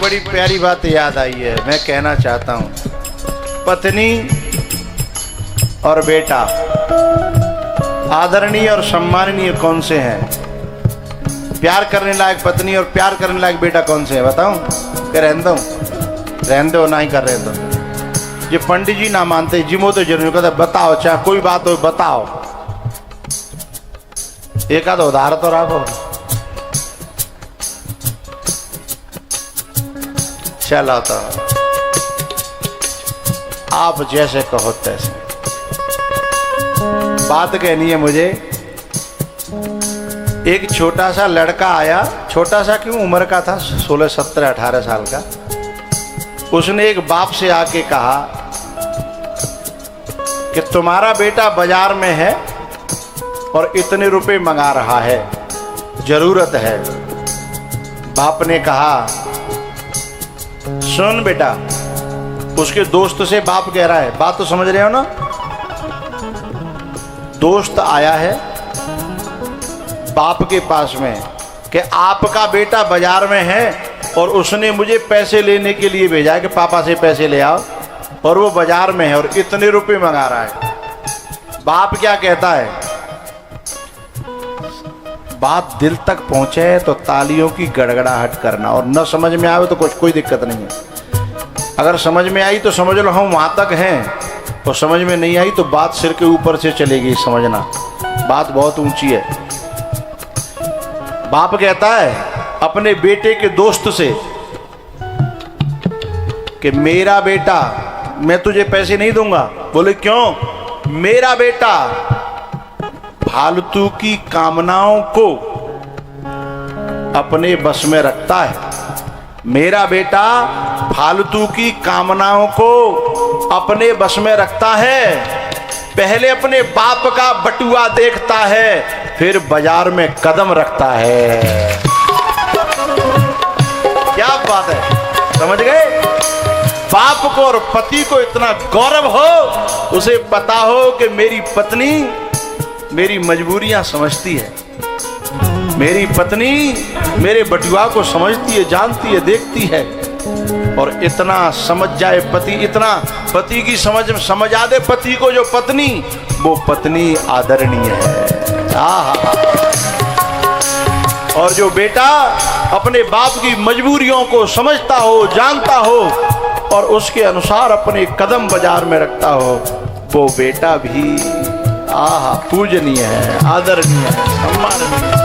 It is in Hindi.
बड़ी प्यारी बात याद आई है, मैं कहना चाहता हूँ। पत्नी और बेटा आदरणीय और सम्माननीय कौन से हैं? प्यार करने लायक पत्नी और प्यार करने लायक बेटा कौन से हैं बताऊं? कि रहने दो ना ही कर रहे तो ये पंडित जी ना मानते, जिमो तो जरूर कहते बताओ, चाहे कोई बात हो बताओ, एक आध उधार तो रखो। चलो तो आप जैसे कहो तैसे। बात कहनी है मुझे। एक छोटा सा लड़का आया, छोटा सा क्यों, उम्र का था 16, 17, 18 साल का। उसने एक बाप से आके कहा कि तुम्हारा बेटा बाजार में है और इतने रुपए मंगा रहा है, जरूरत है। बाप ने कहा सुन बेटा, उसके दोस्त से बाप कह रहा है, बात तो समझ रहे हो ना? दोस्त आया है बाप के पास में कि आपका बेटा बाजार में है और उसने मुझे पैसे लेने के लिए भेजा है कि पापा से पैसे ले आओ, और वो बाजार में है और इतने रुपए मंगा रहा है। बाप क्या कहता है? बात दिल तक पहुंचे तो तालियों की गड़गड़ाहट करना, और न समझ में आवे तो कोई दिक्कत नहीं है। अगर समझ में आई तो समझ लो हम वहां तक हैं, और समझ में नहीं आई तो बात सिर के ऊपर से चलेगी, समझना बात बहुत ऊंची है। बाप कहता है अपने बेटे के दोस्त से कि मेरा बेटा, मैं तुझे पैसे नहीं दूंगा। बोले क्यों? मेरा बेटा फालतू की कामनाओं को अपने बस में रखता है। मेरा बेटा फालतू की कामनाओं को अपने बस में रखता है। पहले अपने बाप का बटुआ देखता है, फिर बाजार में कदम रखता है। क्या बात है, समझ गए? बाप को और पति को इतना गौरव हो, उसे पता हो कि मेरी पत्नी मेरी मजबूरियां समझती है, मेरी पत्नी मेरे बटुआ को समझती है, जानती है, देखती है। और इतना समझ जाए पति, इतना पति की समझ आ दे पति को जो पत्नी, वो पत्नी आदरणीय है। और जो बेटा अपने बाप की मजबूरियों को समझता हो, जानता हो और उसके अनुसार अपने कदम बाजार में रखता हो, वो बेटा भी पूजनीय है, आदरणीय है, सम्माननीय है।